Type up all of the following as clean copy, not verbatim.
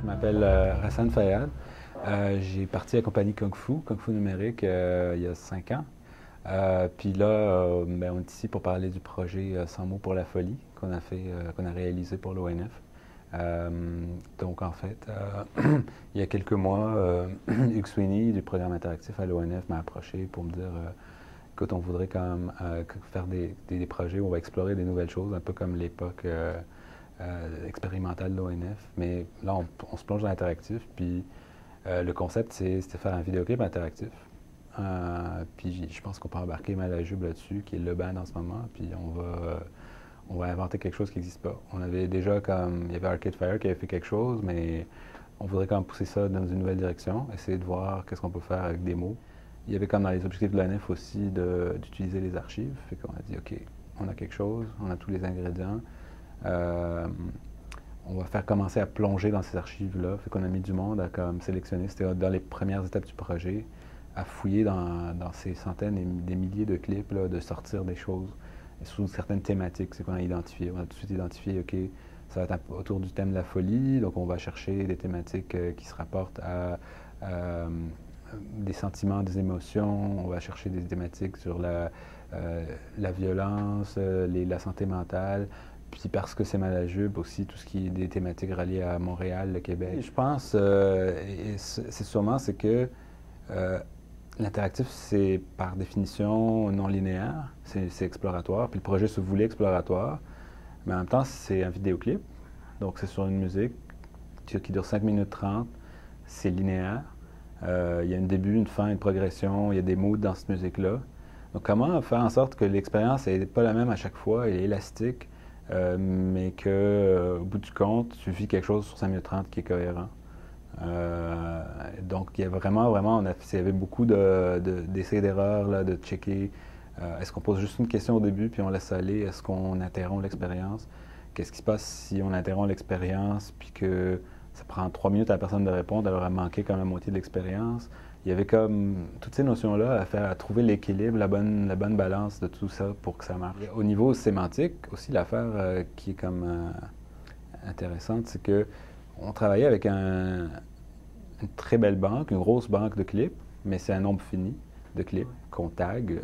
Je m'appelle Hassan Fayad. J'ai parti la compagnie Kung Fu numérique, il y a 5 ans. Puis là, on est ici pour parler du projet 100 mots pour la folie qu'on a fait, qu'on a réalisé pour l'ONF. Donc en fait, il y a quelques mois, Hugues Sweeney du programme interactif à l'ONF m'a approché pour me dire écoute, on voudrait quand même faire des projets où on va explorer des nouvelles choses, un peu comme l'époque expérimentale de l'ONF. Mais là, on se plonge dans l'interactif, puis le concept, c'est de faire un vidéoclip interactif. Puis je pense qu'on peut embarquer Malajube là-dessus, qui est le band en ce moment, puis on va inventer quelque chose qui n'existe pas. On avait déjà comme, il y avait Arcade Fire qui avait fait quelque chose, mais on voudrait quand même pousser ça dans une nouvelle direction, essayer de voir qu'est-ce qu'on peut faire avec des mots. Il y avait comme dans les objectifs de l'ONF aussi d'utiliser les archives, fait qu'on a dit ok, on a quelque chose, on a tous les ingrédients. On va faire commencer à plonger dans ces archives-là. Fait qu'on a mis du monde à comme sélectionner, c'était dans les premières étapes du projet, à fouiller dans ces centaines et des milliers de clips, là, de sortir des choses sous certaines thématiques. C'est qu'on a identifié. On a tout de suite identifié, OK, ça va être autour du thème de la folie, donc on va chercher des thématiques qui se rapportent à des sentiments, des émotions. On va chercher des thématiques sur la violence, la santé mentale. Puis parce que c'est Malajube aussi, tout ce qui est des thématiques reliées à Montréal, le Québec. Et je pense, c'est que l'interactif, c'est par définition non linéaire, c'est exploratoire, puis le projet se voulait exploratoire, mais en même temps, c'est un vidéoclip, donc c'est sur une musique qui dure 5 minutes 30, c'est linéaire, il y a un début, une fin, une progression, il y a des moods dans cette musique-là. Donc comment faire en sorte que l'expérience n'est pas la même à chaque fois, elle est élastique, mais qu'au bout du compte, tu vis quelque chose sur 5 minutes 30 qui est cohérent. Donc, il y a vraiment, il y avait beaucoup d'essais d'erreurs, là, de checker. Est-ce qu'on pose juste une question au début puis on laisse aller? Est-ce qu'on interrompt l'expérience? Qu'est-ce qui se passe si on interrompt l'expérience puis que ça prend 3 minutes à la personne de répondre, elle aura manqué comme la moitié de l'expérience? Il y avait comme toutes ces notions-là à trouver l'équilibre, la bonne balance de tout ça pour que ça marche. Au niveau sémantique, aussi, l'affaire qui est comme intéressante, c'est que on travaillait avec une très belle banque, une grosse banque de clips, mais c'est un nombre fini de clips qu'on tag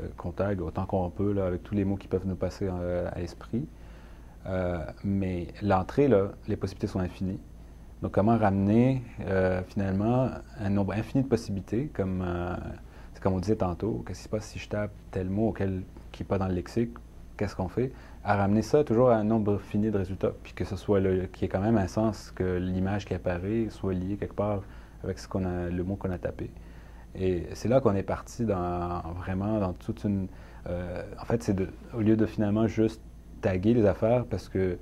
autant qu'on peut là, avec tous les mots qui peuvent nous passer à l'esprit. Mais l'entrée, là, les possibilités sont infinies. Donc, comment ramener finalement un nombre infini de possibilités, c'est comme on disait tantôt, qu'est-ce qui se passe si je tape tel mot qui n'est pas dans le lexique, qu'est-ce qu'on fait? À ramener ça toujours à un nombre fini de résultats, puis que ce soit qu'il y ait quand même un sens, que l'image qui apparaît soit liée quelque part avec le mot qu'on a tapé. Et c'est là qu'on est parti vraiment dans toute une... en fait, au lieu de finalement juste taguer les affaires, parce que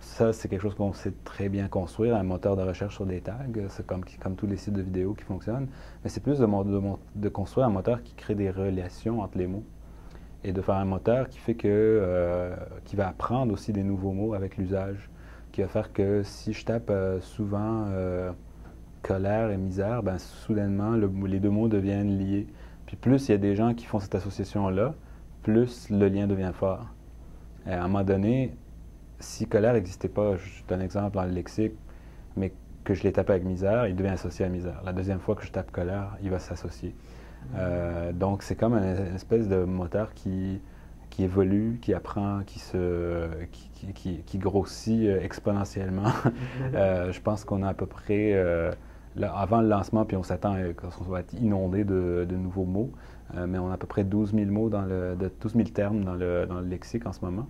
ça, c'est quelque chose qu'on sait très bien construire, un moteur de recherche sur des tags, c'est comme tous les sites de vidéos qui fonctionnent, mais c'est plus de construire un moteur qui crée des relations entre les mots et de faire un moteur qui fait qui va apprendre aussi des nouveaux mots avec l'usage, qui va faire que si je tape souvent colère et misère, ben soudainement, les deux mots deviennent liés. Puis plus il y a des gens qui font cette association-là, plus le lien devient fort. Et à un moment donné, si colère n'existait pas, je donne un exemple dans le lexique, mais que je l'ai tapé avec misère, il devient associé à misère. La deuxième fois que je tape colère, il va s'associer. Donc c'est comme une espèce de moteur qui évolue, qui apprend, qui grossit exponentiellement. Je pense qu'on a à peu près, là, avant le lancement, puis on s'attend qu'on va être inondé de nouveaux mots, mais on a à peu près 12 000 mots 12 000 termes dans le lexique en ce moment.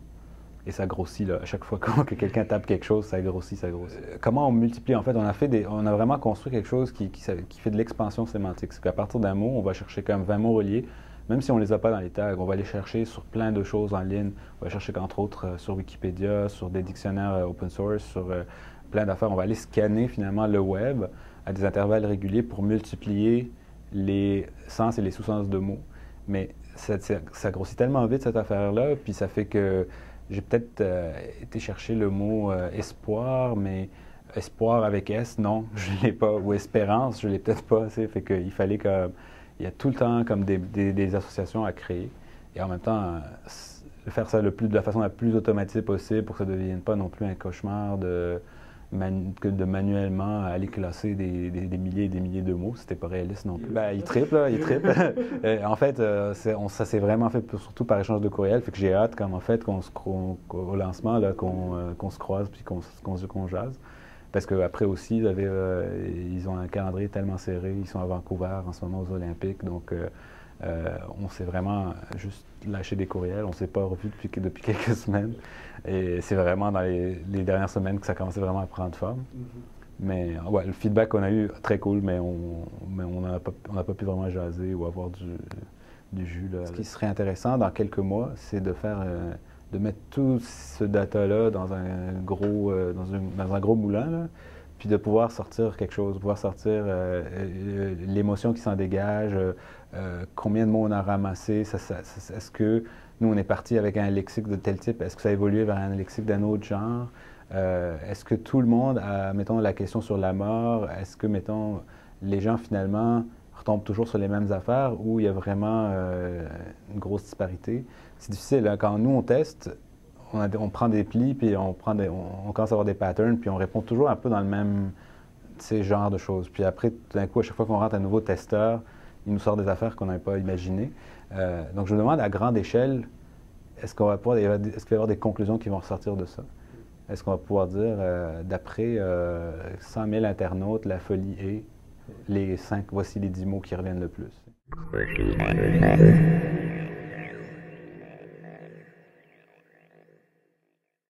Et ça grossit, là. À chaque fois que quelqu'un tape quelque chose, ça grossit, ça grossit. Comment on multiplie? En fait, on a vraiment construit quelque chose qui fait de l'expansion sémantique. C'est qu'à partir d'un mot, on va chercher quand même 20 mots reliés, même si on ne les a pas dans les tags. On va les chercher sur plein de choses en ligne. On va chercher, entre autres, sur Wikipédia, sur des dictionnaires open source, sur plein d'affaires. On va aller scanner, finalement, le web à des intervalles réguliers pour multiplier les sens et les sous-sens de mots. Mais ça grossit tellement vite, cette affaire-là, puis ça fait que j'ai peut-être été chercher le mot espoir, mais espoir avec S, non, je ne l'ai pas. Ou espérance, je ne l'ai peut-être pas. Fait qu'il fallait il y a tout le temps comme des associations à créer. Et en même temps, faire ça de la façon la plus automatique possible pour que ça ne devienne pas non plus un cauchemar que de manuellement aller classer des milliers et des milliers de mots. C'était pas réaliste non plus. Ben, il triple, là, il triple. En fait, ça s'est vraiment fait surtout par échange de courriel. Fait que j'ai hâte, comme en fait, au lancement, là, qu'on se croise puis qu'on jase. Parce qu'après aussi, ils ont un calendrier tellement serré. Ils sont à Vancouver en ce moment aux Olympiques. Donc, on s'est vraiment juste lâché des courriels. On ne s'est pas revu depuis quelques semaines. Et c'est vraiment dans les dernières semaines que ça commençait vraiment à prendre forme. Mais ouais, le feedback qu'on a eu, très cool, mais on n'a pas pu vraiment jaser ou avoir du jus. Là. Ce qui serait intéressant dans quelques mois, c'est de mettre tout ce data-là dans un gros moulin, là, puis de pouvoir sortir quelque chose, pouvoir sortir l'émotion qui s'en dégage, combien de mots on a ramassé, est-ce que nous, on est parti avec un lexique de tel type, est-ce que ça a évolué vers un lexique d'un autre genre? Est-ce que tout le monde a, mettons, la question sur la mort, est-ce que, mettons, les gens finalement retombent toujours sur les mêmes affaires ou il y a vraiment une grosse disparité? C'est difficile, hein? Quand nous, on teste, on prend des plis, puis on commence à avoir des patterns, puis on répond toujours un peu dans le même genre de choses. Puis après, tout d'un coup, à chaque fois qu'on rentre un nouveau testeur, il nous sort des affaires qu'on n'avait pas imaginées. Donc, je me demande, à grande échelle, est-ce qu'il va y avoir des conclusions qui vont ressortir de ça? Est-ce qu'on va pouvoir dire, d'après 100 000 internautes, la folie est voici les 10 mots qui reviennent le plus?